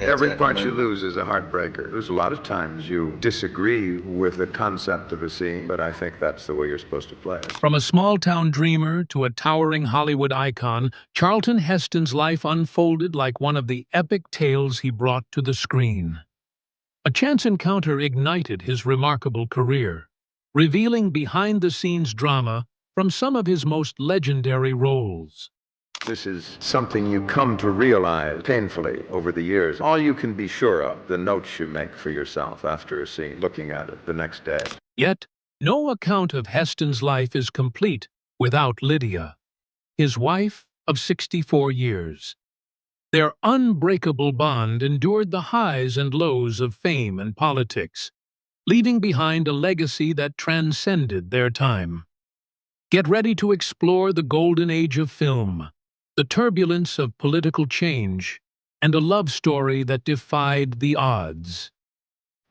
Every part you lose is a heartbreaker. There's a lot of times you disagree with the concept of a scene, but I think that's the way you're supposed to play it. From a small-town dreamer to a towering Hollywood icon, Charlton Heston's life unfolded like one of the epic tales he brought to the screen. A chance encounter ignited his remarkable career, revealing behind-the-scenes drama from some of his most legendary roles. This is something you come to realize painfully over the years. All you can be sure of, the notes you make for yourself after a scene, looking at it the next day. Yet, no account of Heston's life is complete without Lydia, his wife of 64 years. Their unbreakable bond endured the highs and lows of fame and politics, leaving behind a legacy that transcended their time. Get ready to explore the golden age of film, the turbulence of political change, and a love story that defied the odds.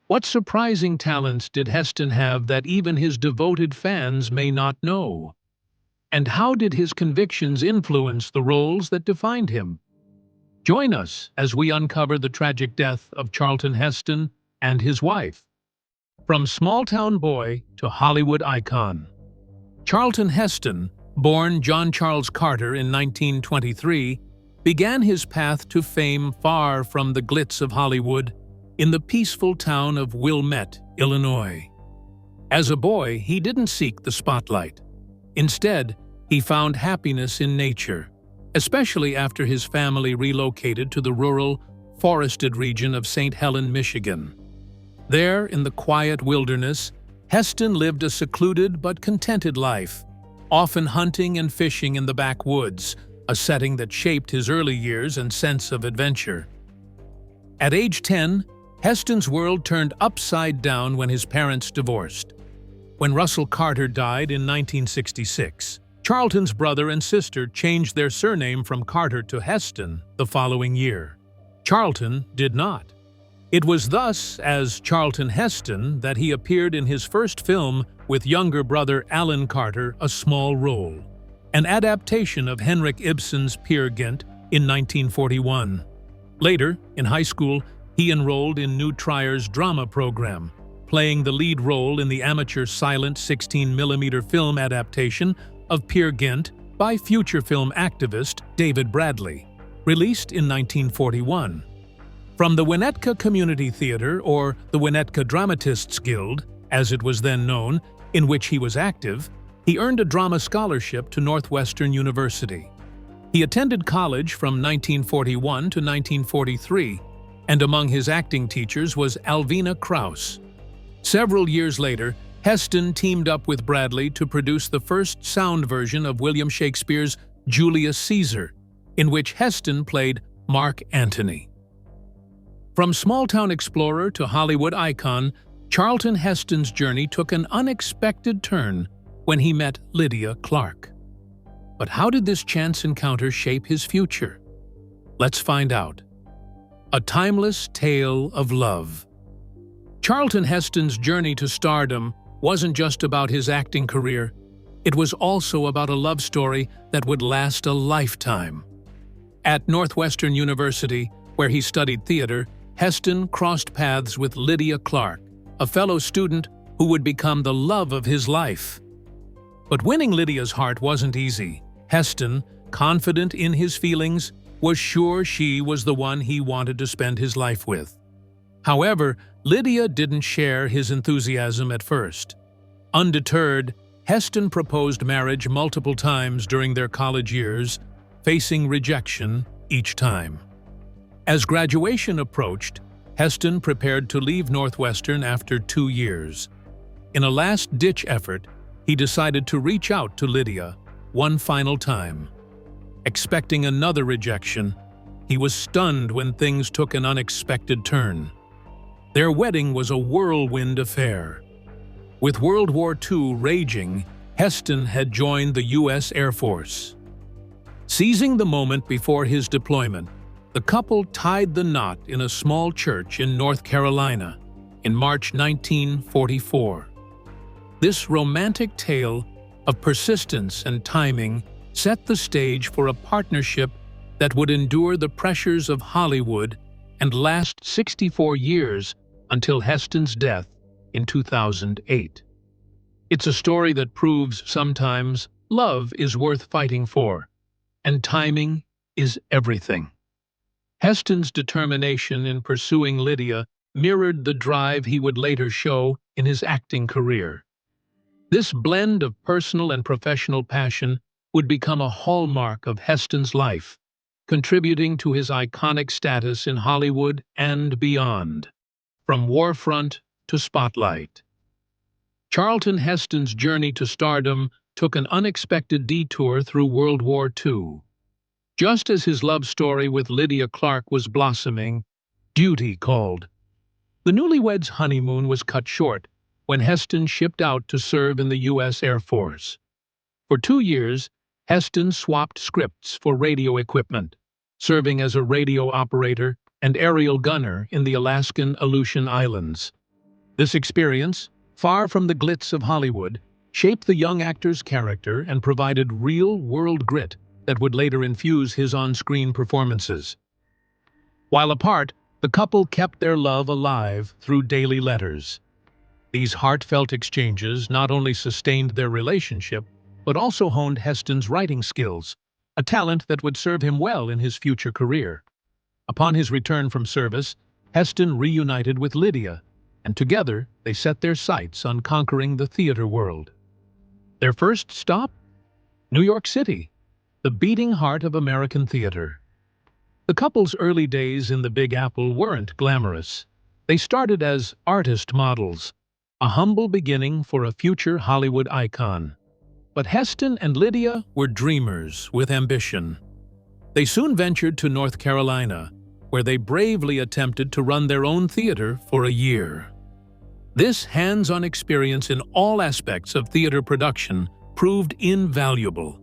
What surprising talents did Heston have that even his devoted fans may not know? And how did his convictions influence the roles that defined him? Join us as we uncover the tragic death of Charlton Heston and his wife. From small-town boy to Hollywood icon. Charlton Heston, born John Charles Carter in 1923, began his path to fame far from the glitz of Hollywood in the peaceful town of Wilmette, Illinois. As a boy, he didn't seek the spotlight. Instead, he found happiness in nature, especially after his family relocated to the rural, forested region of St. Helens, Michigan. There, in the quiet wilderness, Heston lived a secluded but contented life, often hunting and fishing in the backwoods, a setting that shaped his early years and sense of adventure. At age 10, Heston's world turned upside down when his parents divorced. When Russell Carter died in 1966, Charlton's brother and sister changed their surname from Carter to Heston the following year. Charlton did not. It was thus as Charlton Heston that he appeared in his first film with younger brother Alan Carter, A Small Role, an adaptation of Henrik Ibsen's Peer Gynt in 1941. Later, in high school, he enrolled in New Trier's drama program, playing the lead role in the amateur silent 16mm film adaptation of Peer Gynt by future film activist David Bradley, released in 1941. From the Winnetka Community Theater, or the Winnetka Dramatists Guild, as it was then known, in which he was active, he earned a drama scholarship to Northwestern University. He attended college from 1941 to 1943, and among his acting teachers was Alvina Krauss. Several years later, Heston teamed up with Bradley to produce the first sound version of William Shakespeare's Julius Caesar, in which Heston played Mark Antony. From small-town explorer to Hollywood icon, Charlton Heston's journey took an unexpected turn when he met Lydia Clark. But how did this chance encounter shape his future? Let's find out. A timeless tale of love. Charlton Heston's journey to stardom wasn't just about his acting career. It was also about a love story that would last a lifetime. At Northwestern University, where he studied theater, Heston crossed paths with Lydia Clark, a fellow student who would become the love of his life. But winning Lydia's heart wasn't easy. Heston, confident in his feelings, was sure she was the one he wanted to spend his life with. However, Lydia didn't share his enthusiasm at first. Undeterred, Heston proposed marriage multiple times during their college years, facing rejection each time. As graduation approached, Heston prepared to leave Northwestern after 2 years. In a last-ditch effort, he decided to reach out to Lydia one final time. Expecting another rejection, he was stunned when things took an unexpected turn. Their wedding was a whirlwind affair. With World War II raging, Heston had joined the U.S. Air Force. Seizing the moment before his deployment, the couple tied the knot in a small church in North Carolina in March 1944. This romantic tale of persistence and timing set the stage for a partnership that would endure the pressures of Hollywood and last 64 years until Heston's death in 2008. It's a story that proves sometimes love is worth fighting for, and timing is everything. Heston's determination in pursuing Lydia mirrored the drive he would later show in his acting career. This blend of personal and professional passion would become a hallmark of Heston's life, contributing to his iconic status in Hollywood and beyond, from warfront to spotlight. Charlton Heston's journey to stardom took an unexpected detour through World War II. Just as his love story with Lydia Clark was blossoming, duty called. The newlyweds' honeymoon was cut short when Heston shipped out to serve in the U.S. Air Force. For 2 years, Heston swapped scripts for radio equipment, serving as a radio operator and aerial gunner in the Alaskan Aleutian Islands. This experience, far from the glitz of Hollywood, shaped the young actor's character and provided real-world grit that would later infuse his on-screen performances. While apart, the couple kept their love alive through daily letters. These heartfelt exchanges not only sustained their relationship, but also honed Heston's writing skills, a talent that would serve him well in his future career. Upon his return from service, Heston reunited with Lydia, and together they set their sights on conquering the theater world. Their first stop? New York City, the beating heart of American theater. The couple's early days in the Big Apple weren't glamorous. They started as artist models, a humble beginning for a future Hollywood icon. But Heston and Lydia were dreamers with ambition. They soon ventured to North Carolina, where they bravely attempted to run their own theater for a year. This hands-on experience in all aspects of theater production proved invaluable.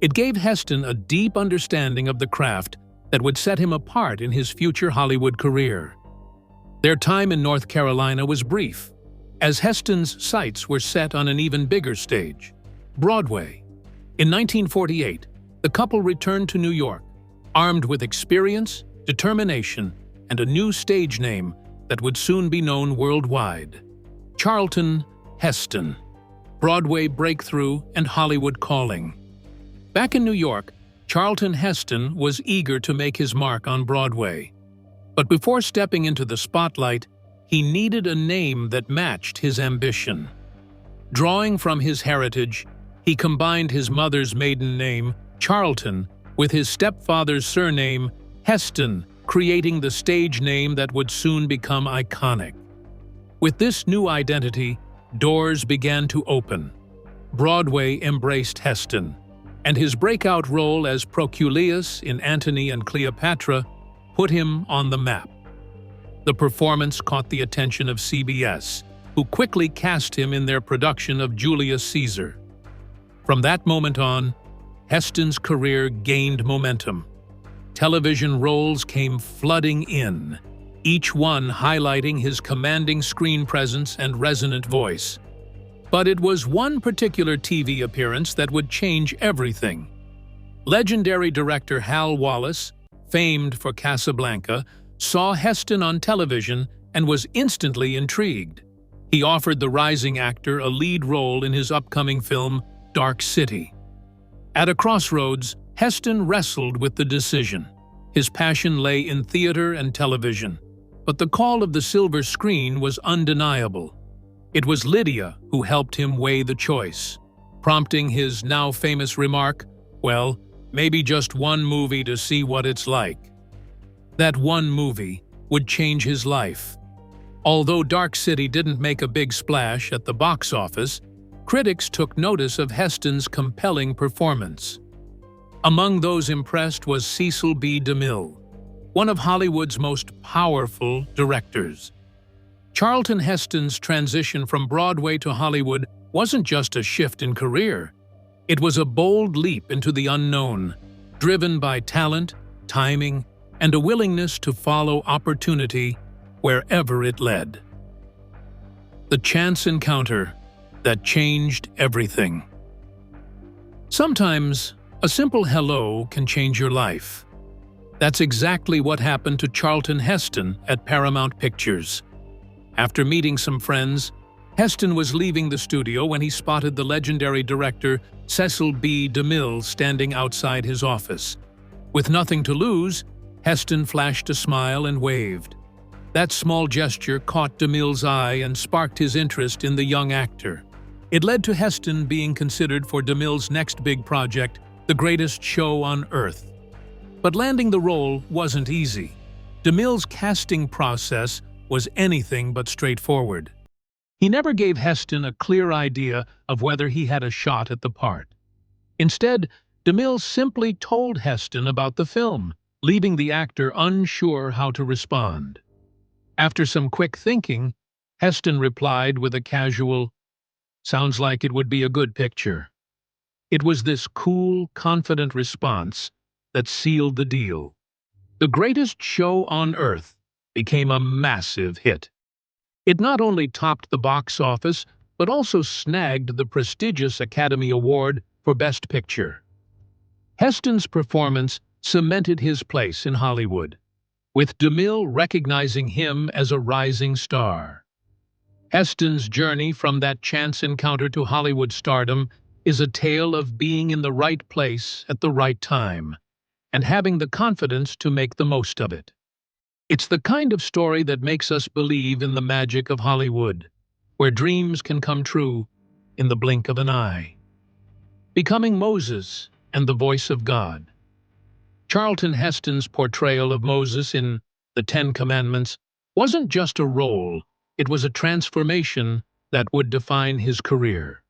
It gave Heston a deep understanding of the craft that would set him apart in his future Hollywood career. Their time in North Carolina was brief, as Heston's sights were set on an even bigger stage, Broadway. In 1948, the couple returned to New York, armed with experience, determination, and a new stage name that would soon be known worldwide: Charlton Heston. Broadway breakthrough and Hollywood calling. Back in New York, Charlton Heston was eager to make his mark on Broadway. But before stepping into the spotlight, he needed a name that matched his ambition. Drawing from his heritage, he combined his mother's maiden name, Charlton, with his stepfather's surname, Heston, creating the stage name that would soon become iconic. With this new identity, doors began to open. Broadway embraced Heston, and his breakout role as Proculius in Antony and Cleopatra put him on the map. The performance caught the attention of CBS, who quickly cast him in their production of Julius Caesar. From that moment on, Heston's career gained momentum. Television roles came flooding in, each one highlighting his commanding screen presence and resonant voice. But it was one particular TV appearance that would change everything. Legendary director Hal Wallace, famed for Casablanca, saw Heston on television and was instantly intrigued. He offered the rising actor a lead role in his upcoming film, Dark City. At a crossroads, Heston wrestled with the decision. His passion lay in theater and television, but the call of the silver screen was undeniable. It was Lydia who helped him weigh the choice, prompting his now famous remark, "Well, maybe just one movie to see what it's like." That one movie would change his life. Although Dark City didn't make a big splash at the box office, critics took notice of Heston's compelling performance. Among those impressed was Cecil B. DeMille, one of Hollywood's most powerful directors. Charlton Heston's transition from Broadway to Hollywood wasn't just a shift in career. It was a bold leap into the unknown, driven by talent, timing, and a willingness to follow opportunity wherever it led. The chance encounter that changed everything. Sometimes, a simple hello can change your life. That's exactly what happened to Charlton Heston at Paramount Pictures. After meeting some friends, Heston was leaving the studio when he spotted the legendary director Cecil B. DeMille standing outside his office. With nothing to lose, Heston flashed a smile and waved. That small gesture caught DeMille's eye and sparked his interest in the young actor. It led to Heston being considered for DeMille's next big project, The Greatest Show on Earth. But landing the role wasn't easy. DeMille's casting process was anything but straightforward. He never gave Heston a clear idea of whether he had a shot at the part. Instead, DeMille simply told Heston about the film, leaving the actor unsure how to respond. After some quick thinking, Heston replied with a casual, "Sounds like it would be a good picture." It was this cool, confident response that sealed the deal. The Greatest Show on Earth became a massive hit. It not only topped the box office, but also snagged the prestigious Academy Award for Best Picture. Heston's performance cemented his place in Hollywood, with DeMille recognizing him as a rising star. Heston's journey from that chance encounter to Hollywood stardom is a tale of being in the right place at the right time, and having the confidence to make the most of it. It's the kind of story that makes us believe in the magic of Hollywood, where dreams can come true in the blink of an eye. Becoming Moses and the voice of God. Charlton Heston's portrayal of Moses in The Ten Commandments wasn't just a role, it was a transformation that would define his career.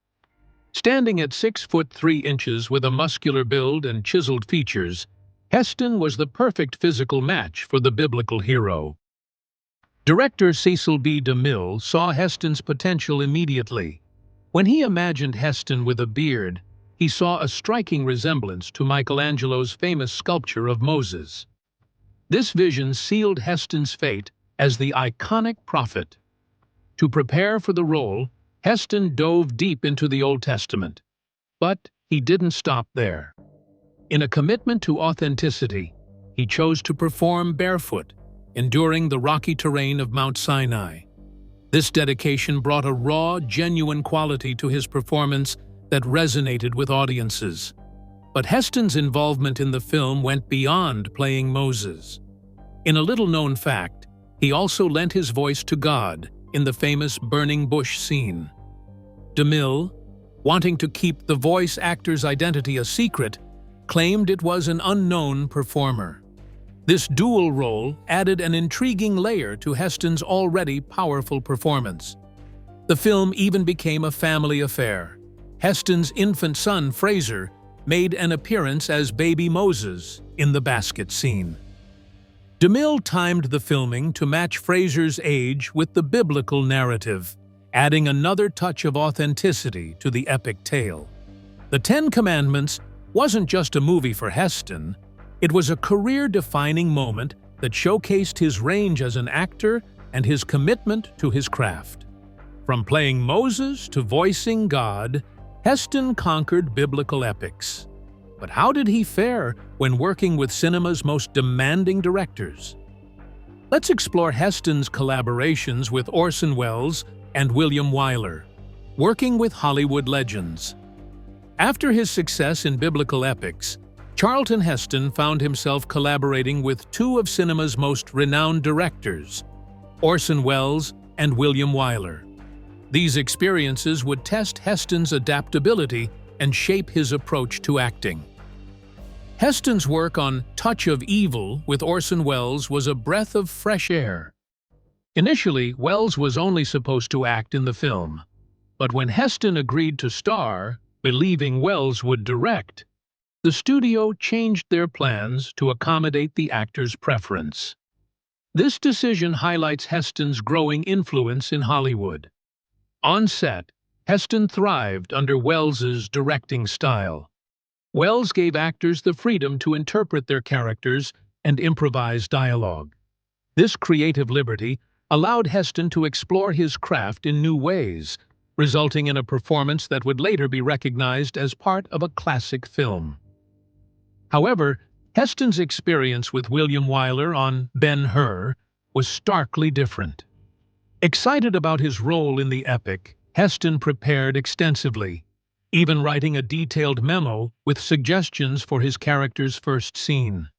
Standing at 6'3" with a muscular build and chiseled features, Heston was the perfect physical match for the biblical hero. Director Cecil B. DeMille saw Heston's potential immediately. When he imagined Heston with a beard, he saw a striking resemblance to Michelangelo's famous sculpture of Moses. This vision sealed Heston's fate as the iconic prophet. To prepare for the role, Heston dove deep into the Old Testament. But he didn't stop there. In a commitment to authenticity, he chose to perform barefoot, enduring the rocky terrain of Mount Sinai. This dedication brought a raw, genuine quality to his performance that resonated with audiences. But Heston's involvement in the film went beyond playing Moses. In a little-known fact, he also lent his voice to God in the famous burning bush scene. DeMille, wanting to keep the voice actor's identity a secret, claimed it was an unknown performer. This dual role added an intriguing layer to Heston's already powerful performance. The film even became a family affair. Heston's infant son, Fraser, made an appearance as baby Moses in the basket scene. DeMille timed the filming to match Fraser's age with the biblical narrative, adding another touch of authenticity to the epic tale. The Ten Commandments wasn't just a movie for Heston, it was a career-defining moment that showcased his range as an actor and his commitment to his craft. From playing Moses to voicing God, Heston conquered biblical epics. But how did he fare when working with cinema's most demanding directors? Let's explore Heston's collaborations with Orson Welles and William Wyler, working with Hollywood legends. After his success in biblical epics, Charlton Heston found himself collaborating with two of cinema's most renowned directors, Orson Welles and William Wyler. These experiences would test Heston's adaptability and shape his approach to acting. Heston's work on Touch of Evil with Orson Welles was a breath of fresh air. Initially, Welles was only supposed to act in the film, but when Heston agreed to star, believing Welles would direct, the studio changed their plans to accommodate the actor's preference. This decision highlights Heston's growing influence in Hollywood. On set, Heston thrived under Welles's directing style. Welles gave actors the freedom to interpret their characters and improvise dialogue. This creative liberty allowed Heston to explore his craft in new ways, resulting in a performance that would later be recognized as part of a classic film. However, Heston's experience with William Wyler on Ben-Hur was starkly different. Excited about his role in the epic, Heston prepared extensively, even writing a detailed memo with suggestions for his character's first scene.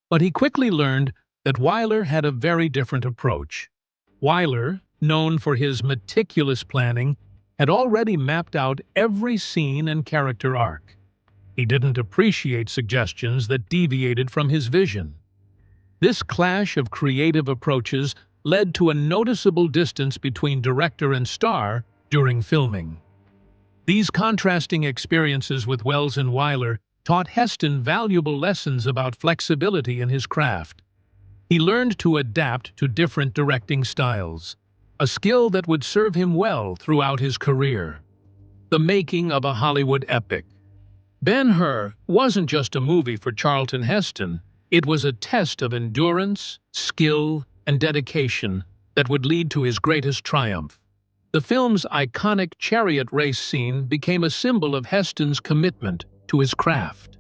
But he quickly learned that Wyler had a very different approach. Wyler, known for his meticulous planning, had already mapped out every scene and character arc. He didn't appreciate suggestions that deviated from his vision. This clash of creative approaches led to a noticeable distance between director and star during filming. These contrasting experiences with Wells and Wyler taught Heston valuable lessons about flexibility in his craft. He learned to adapt to different directing styles, a skill that would serve him well throughout his career. The making of a Hollywood epic. Ben-Hur wasn't just a movie for Charlton Heston, it was a test of endurance, skill, and dedication that would lead to his greatest triumph. The film's iconic chariot race scene became a symbol of Heston's commitment to his craft.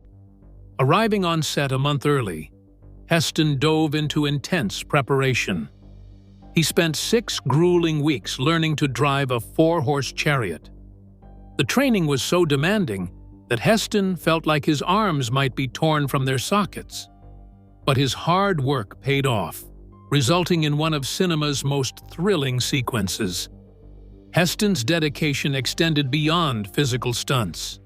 Arriving on set a month early, Heston dove into intense preparation. He spent 6 grueling weeks learning to drive a 4-horse chariot. The training was so demanding that Heston felt like his arms might be torn from their sockets. But his hard work paid off, resulting in one of cinema's most thrilling sequences. Heston's dedication extended beyond physical stunts.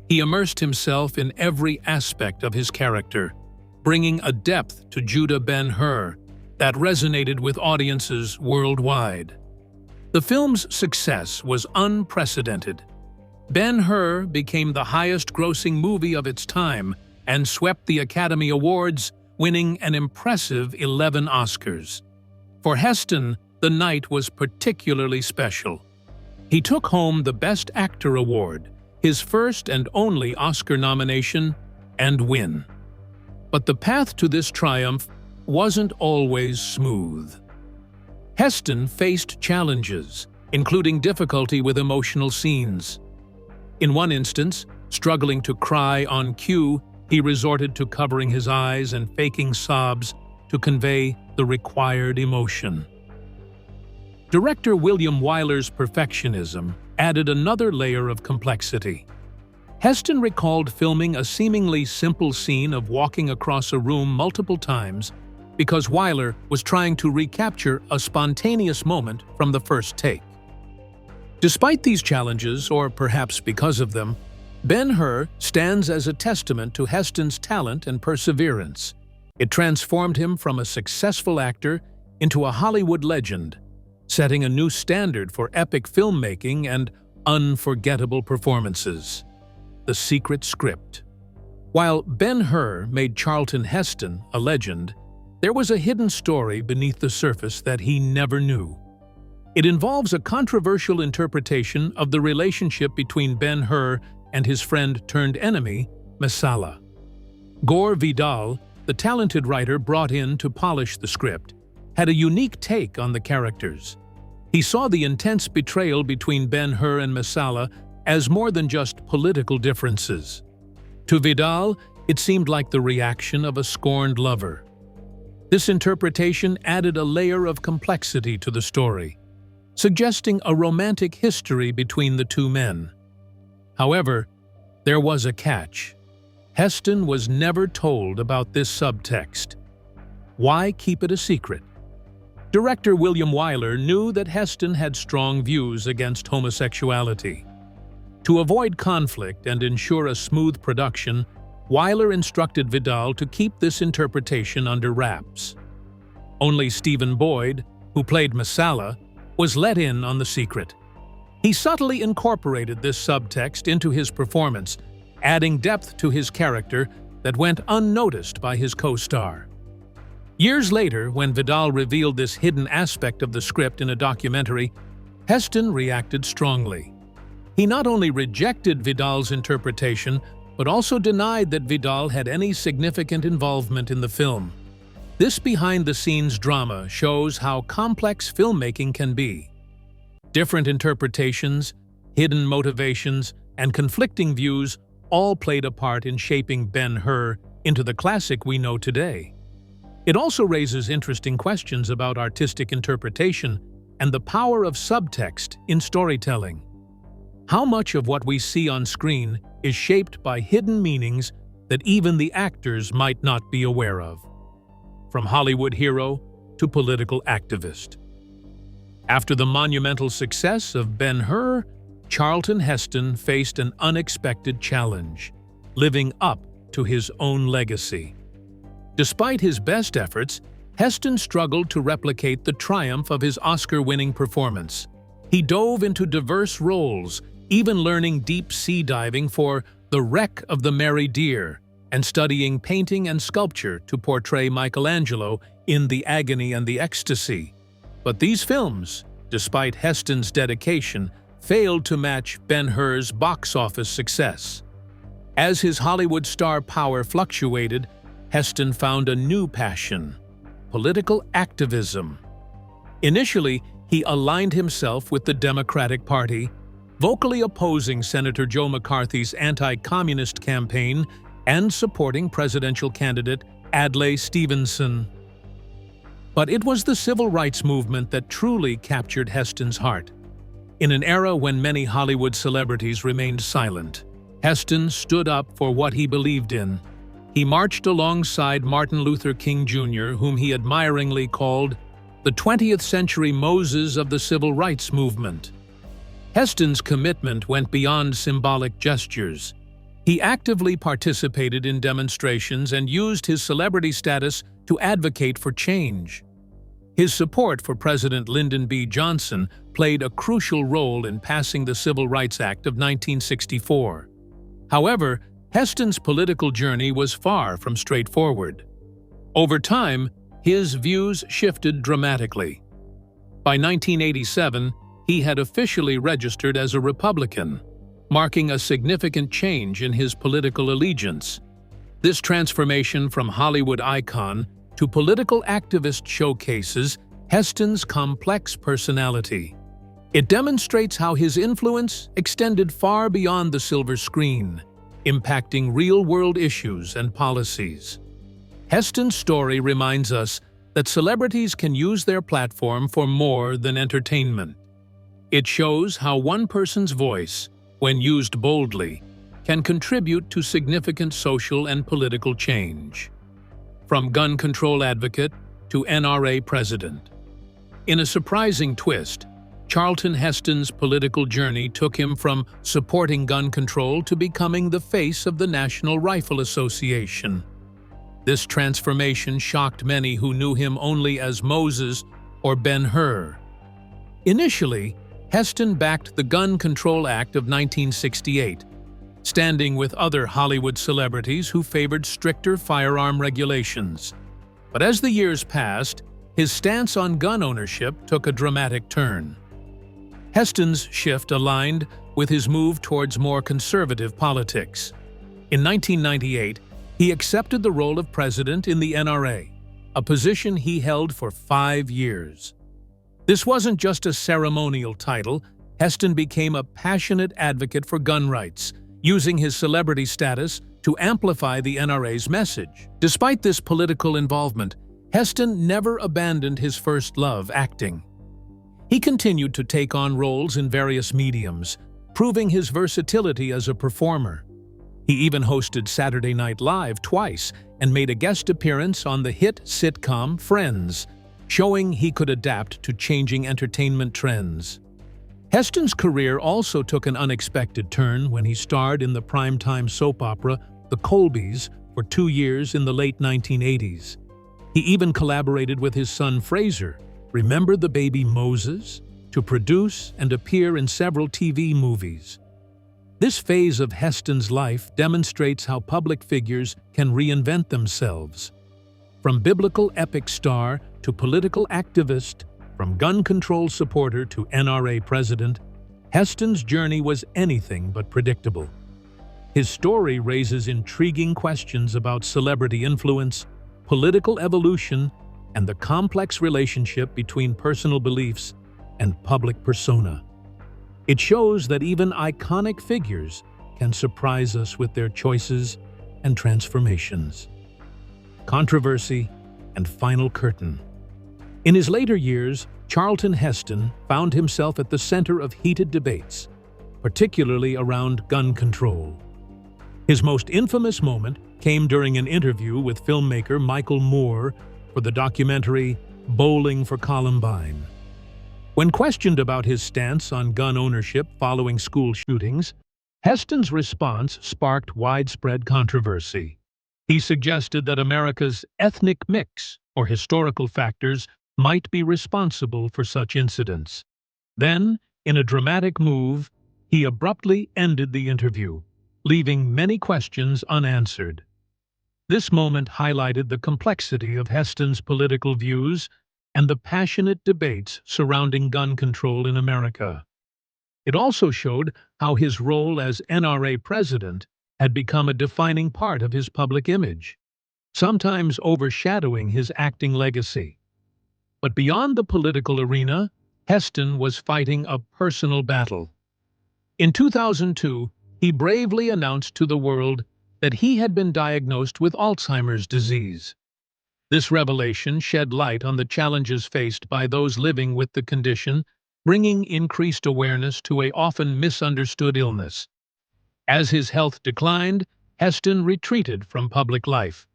He immersed himself in every aspect of his character, bringing a depth to Judah Ben-Hur that resonated with audiences worldwide. The film's success was unprecedented. Ben-Hur became the highest-grossing movie of its time and swept the Academy Awards, winning an impressive 11 Oscars. For Heston, the night was particularly special. He took home the Best Actor award, his first and only Oscar nomination, and win. But the path to this triumph wasn't always smooth. Heston faced challenges, including difficulty with emotional scenes. In one instance, struggling to cry on cue, he resorted to covering his eyes and faking sobs to convey the required emotion. Director William Wyler's perfectionism added another layer of complexity. Heston recalled filming a seemingly simple scene of walking across a room multiple times because Wyler was trying to recapture a spontaneous moment from the first take. Despite these challenges, or perhaps because of them, Ben-Hur stands as a testament to Heston's talent and perseverance. It transformed him from a successful actor into a Hollywood legend, setting a new standard for epic filmmaking and unforgettable performances. The secret script. While Ben-Hur made Charlton Heston a legend, there was a hidden story beneath the surface that he never knew. It involves a controversial interpretation of the relationship between Ben-Hur and his friend-turned-enemy, Messala. Gore Vidal, the talented writer brought in to polish the script, had a unique take on the characters. He saw the intense betrayal between Ben-Hur and Messala as more than just political differences. To Vidal, it seemed like the reaction of a scorned lover. This interpretation added a layer of complexity to the story, suggesting a romantic history between the two men. However, there was a catch. Heston was never told about this subtext. Why keep it a secret? Director William Wyler knew that Heston had strong views against homosexuality. To avoid conflict and ensure a smooth production, Wyler instructed Vidal to keep this interpretation under wraps. Only Stephen Boyd, who played Messala, was let in on the secret. He subtly incorporated this subtext into his performance, adding depth to his character that went unnoticed by his co-star. Years later, when Vidal revealed this hidden aspect of the script in a documentary, Heston reacted strongly. He not only rejected Vidal's interpretation, but also denied that Vidal had any significant involvement in the film. This behind-the-scenes drama shows how complex filmmaking can be. Different interpretations, hidden motivations, and conflicting views all played a part in shaping Ben-Hur into the classic we know today. It also raises interesting questions about artistic interpretation and the power of subtext in storytelling. How much of what we see on screen is shaped by hidden meanings that even the actors might not be aware of? From Hollywood hero to political activist. After the monumental success of Ben-Hur, Charlton Heston faced an unexpected challenge, living up to his own legacy. Despite his best efforts, Heston struggled to replicate the triumph of his Oscar-winning performance. He dove into diverse roles, even learning deep-sea diving for The Wreck of the Merry Deer and studying painting and sculpture to portray Michelangelo in The Agony and the Ecstasy. But these films, despite Heston's dedication, failed to match Ben-Hur's box office success. As his Hollywood star power fluctuated, Heston found a new passion: political activism. Initially, he aligned himself with the Democratic Party, vocally opposing Senator Joe McCarthy's anti-communist campaign and supporting presidential candidate Adlai Stevenson. But it was the civil rights movement that truly captured Heston's heart. In an era when many Hollywood celebrities remained silent, Heston stood up for what he believed in. He marched alongside Martin Luther King Jr., whom he admiringly called the 20th century Moses of the civil rights movement. Heston's commitment went beyond symbolic gestures. He actively participated in demonstrations and used his celebrity status to advocate for change. His support for President Lyndon B. Johnson played a crucial role in passing the Civil Rights Act of 1964. However, Heston's political journey was far from straightforward. Over time, his views shifted dramatically. By 1987, he had officially registered as a Republican, marking a significant change in his political allegiance. This transformation from Hollywood icon to political activist showcases Heston's complex personality. It demonstrates how his influence extended far beyond the silver screen, impacting real-world issues and policies. Heston's story reminds us that celebrities can use their platform for more than entertainment. It shows how one person's voice, when used boldly, can contribute to significant social and political change. From gun control advocate to NRA president. In a surprising twist, Charlton Heston's political journey took him from supporting gun control to becoming the face of the National Rifle Association. This transformation shocked many who knew him only as Moses or Ben-Hur. Initially, Heston backed the Gun Control Act of 1968, standing with other Hollywood celebrities who favored stricter firearm regulations. But as the years passed, his stance on gun ownership took a dramatic turn. Heston's shift aligned with his move towards more conservative politics. In 1998, he accepted the role of president in the NRA, a position he held for 5 years. This wasn't just a ceremonial title. Heston became a passionate advocate for gun rights, using his celebrity status to amplify the NRA's message. Despite this political involvement, Heston never abandoned his first love, acting. He continued to take on roles in various mediums, proving his versatility as a performer. He even hosted Saturday Night Live twice and made a guest appearance on the hit sitcom Friends, showing he could adapt to changing entertainment trends. Heston's career also took an unexpected turn when he starred in the primetime soap opera The Colbys for 2 years in the late 1980s. He even collaborated with his son Fraser, remember the baby Moses, to produce and appear in several TV movies. This phase of Heston's life demonstrates how public figures can reinvent themselves. From biblical epic star to political activist, from gun control supporter to NRA president, Heston's journey was anything but predictable. His story raises intriguing questions about celebrity influence, political evolution, and the complex relationship between personal beliefs and public persona. It shows that even iconic figures can surprise us with their choices and transformations. controversy, and final curtain. In his later years, Charlton Heston found himself at the center of heated debates, particularly around gun control. His most infamous moment came during an interview with filmmaker Michael Moore for the documentary Bowling for Columbine. When questioned about his stance on gun ownership following school shootings, Heston's response sparked widespread controversy. He suggested that America's ethnic mix or historical factors might be responsible for such incidents. Then, in a dramatic move, he abruptly ended the interview, leaving many questions unanswered. This moment highlighted the complexity of Heston's political views and the passionate debates surrounding gun control in America. It also showed how his role as NRA president had become a defining part of his public image, sometimes overshadowing his acting legacy. But beyond the political arena, Heston was fighting a personal battle. In 2002, he bravely announced to the world that he had been diagnosed with Alzheimer's disease. This revelation shed light on the challenges faced by those living with the condition, bringing increased awareness to an often misunderstood illness. As his health declined, Heston retreated from public life.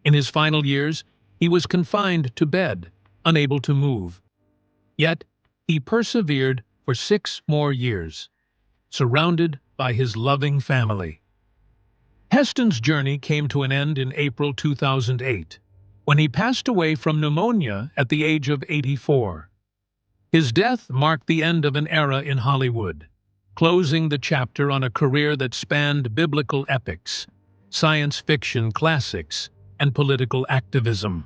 In his final years, he was confined to bed, unable to move. Yet, he persevered for 6 more years, surrounded by his loving family. Heston's journey came to an end in April 2008, when he passed away from pneumonia at the age of 84. His death marked the end of an era in Hollywood, closing the chapter on a career that spanned biblical epics, science fiction classics, and political activism.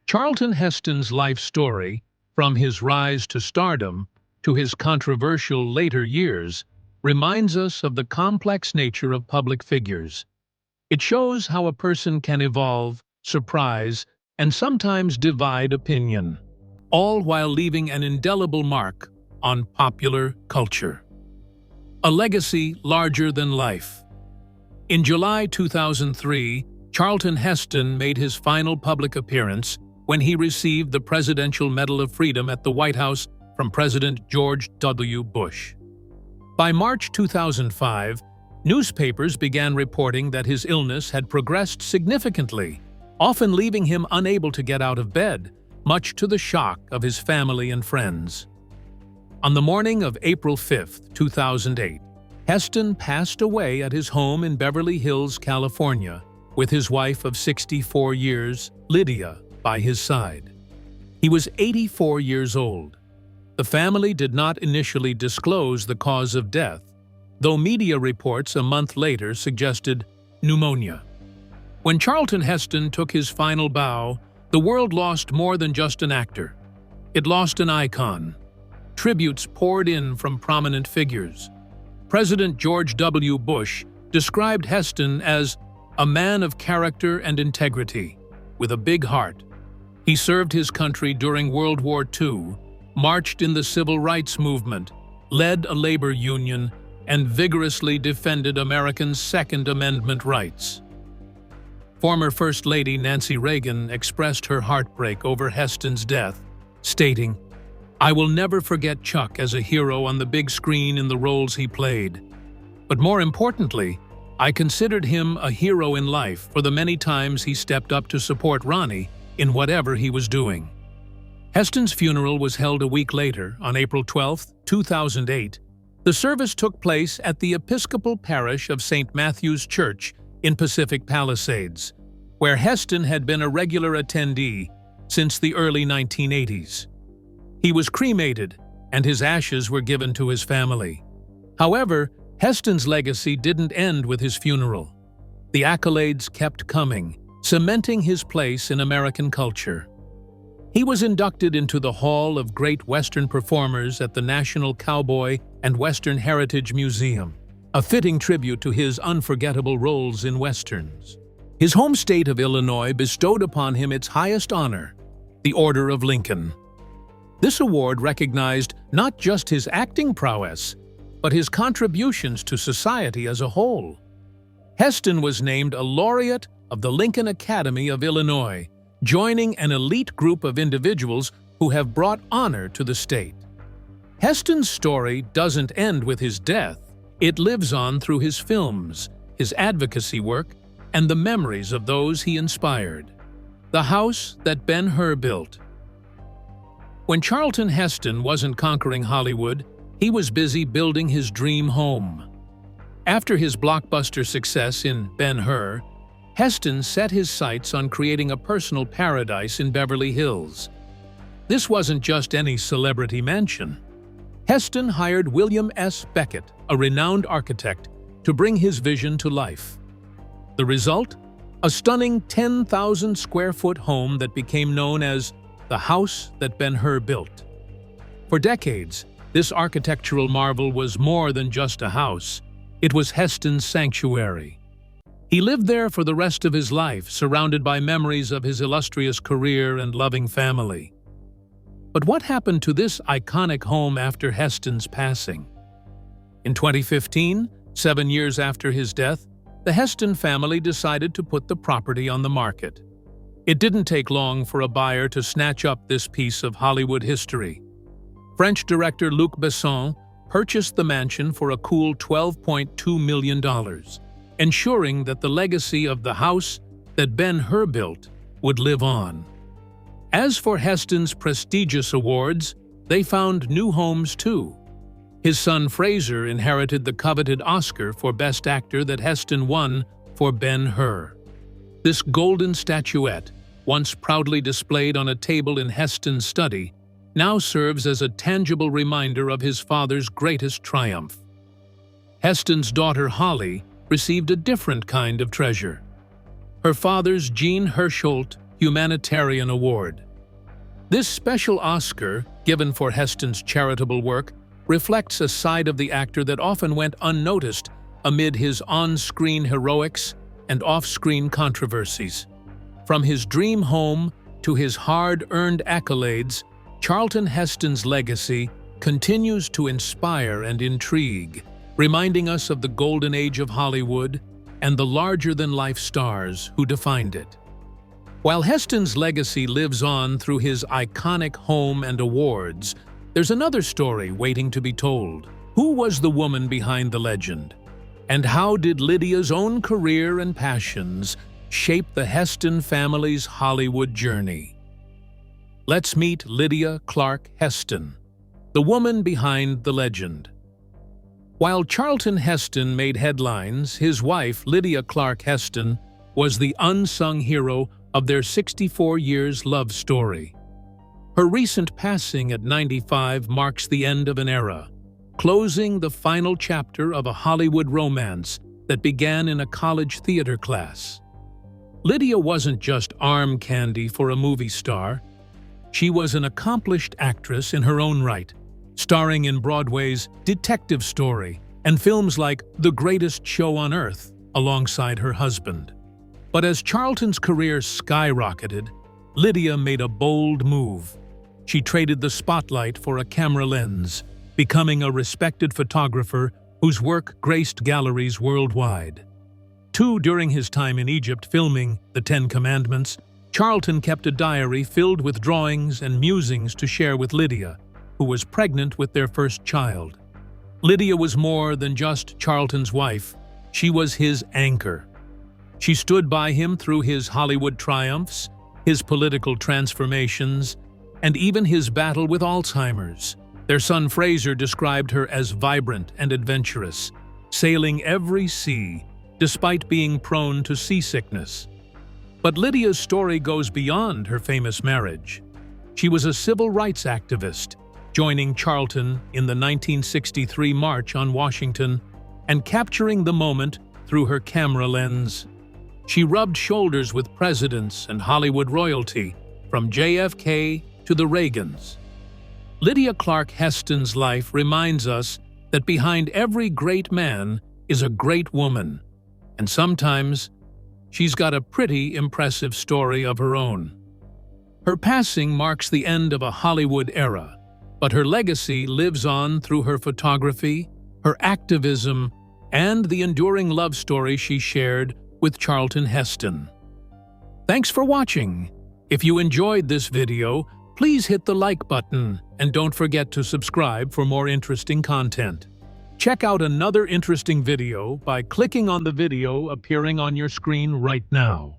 Charlton Heston's life story, from his rise to stardom to his controversial later years, reminds us of the complex nature of public figures. It shows how a person can evolve, surprise, and sometimes divide opinion, all while leaving an indelible mark on popular culture. A legacy larger than life. In July 2003, Charlton Heston made his final public appearance when he received the Presidential Medal of Freedom at the White House from President George W. Bush. By March 2005, newspapers began reporting that his illness had progressed significantly, often leaving him unable to get out of bed, much to the shock of his family and friends. On the morning of April 5, 2008, Heston passed away at his home in Beverly Hills, California, with his wife of 64 years, Lydia, by his side. He was 84 years old. The family did not initially disclose the cause of death, though media reports a month later suggested pneumonia. When Charlton Heston took his final bow, the world lost more than just an actor. It lost an icon. Tributes poured in from prominent figures. President George W. Bush described Heston as a man of character and integrity, with a big heart. He served his country during World War II, marched in the Civil Rights Movement, led a labor union, and vigorously defended Americans' Second Amendment rights. Former First Lady Nancy Reagan expressed her heartbreak over Heston's death, stating, "I will never forget Chuck as a hero on the big screen in the roles he played. But more importantly, I considered him a hero in life for the many times he stepped up to support Ronnie in whatever he was doing." Heston's funeral was held a week later, on April 12, 2008. The service took place at the Episcopal Parish of St. Matthew's Church in Pacific Palisades, where Heston had been a regular attendee since the early 1980s. He was cremated, and his ashes were given to his family. However, Heston's legacy didn't end with his funeral. The accolades kept coming, cementing his place in American culture. He was inducted into the Hall of Great Western Performers at the National Cowboy and Western Heritage Museum, a fitting tribute to his unforgettable roles in Westerns. His home state of Illinois bestowed upon him its highest honor, the Order of Lincoln. This award recognized not just his acting prowess, but his contributions to society as a whole. Heston was named a laureate of the Lincoln Academy of Illinois, joining an elite group of individuals who have brought honor to the state. Heston's story doesn't end with his death. It lives on through his films, his advocacy work, and the memories of those he inspired. The house that Ben-Hur built. When Charlton Heston wasn't conquering Hollywood, he was busy building his dream home. After his blockbuster success in Ben-Hur, Heston set his sights on creating a personal paradise in Beverly Hills. This wasn't just any celebrity mansion. Heston hired William S. Beckett, a renowned architect, to bring his vision to life. The result? A stunning 10,000-square-foot home that became known as the house that Ben-Hur built. For decades, this architectural marvel was more than just a house. It was Heston's sanctuary. He lived there for the rest of his life, surrounded by memories of his illustrious career and loving family. But what happened to this iconic home after Heston's passing? In 2015, 7 years after his death, the Heston family decided to put the property on the market. It didn't take long for a buyer to snatch up this piece of Hollywood history. French director Luc Besson purchased the mansion for a cool $12.2 million, ensuring that the legacy of the house that Ben-Hur built would live on. As for Heston's prestigious awards, they found new homes too. His son Fraser inherited the coveted Oscar for Best Actor that Heston won for Ben-Hur. This golden statuette, once proudly displayed on a table in Heston's study, now serves as a tangible reminder of his father's greatest triumph. Heston's daughter Holly received a different kind of treasure: her father's Jean Hersholt Humanitarian Award. This special Oscar, given for Heston's charitable work, reflects a side of the actor that often went unnoticed amid his on-screen heroics and off-screen controversies. From his dream home to his hard-earned accolades, Charlton Heston's legacy continues to inspire and intrigue, reminding us of the golden age of Hollywood and the larger-than-life stars who defined it. While Heston's legacy lives on through his iconic home and awards, there's another story waiting to be told. Who was the woman behind the legend? And how did Lydia's own career and passions shape the Heston family's Hollywood journey? Let's meet Lydia Clark Heston, the woman behind the legend. While Charlton Heston made headlines, his wife, Lydia Clark Heston, was the unsung hero of their 64 years love story. Her recent passing at 95 marks the end of an era, closing the final chapter of a Hollywood romance that began in a college theater class. Lydia wasn't just arm candy for a movie star. She was an accomplished actress in her own right, starring in Broadway's Detective Story and films like The Greatest Show on Earth alongside her husband. But as Charlton's career skyrocketed, Lydia made a bold move. She traded the spotlight for a camera lens, becoming a respected photographer whose work graced galleries worldwide. During his time in Egypt filming The Ten Commandments, Charlton kept a diary filled with drawings and musings to share with Lydia, who was pregnant with their first child. Lydia was more than just Charlton's wife. She was his anchor. She stood by him through his Hollywood triumphs, his political transformations, and even his battle with Alzheimer's. Their son Fraser described her as vibrant and adventurous, sailing every sea despite being prone to seasickness. But Lydia's story goes beyond her famous marriage. She was a civil rights activist, joining Charlton in the 1963 March on Washington and capturing the moment through her camera lens. She rubbed shoulders with presidents and Hollywood royalty, from JFK to the Reagans. Lydia Clark Heston's life reminds us that behind every great man is a great woman, and sometimes she's got a pretty impressive story of her own. Her passing marks the end of a Hollywood era, but her legacy lives on through her photography, her activism, and the enduring love story she shared with Charlton Heston. Thanks for watching. If you enjoyed this video, please hit the like button and don't forget to subscribe for more interesting content. Check out another interesting video by clicking on the video appearing on your screen right now.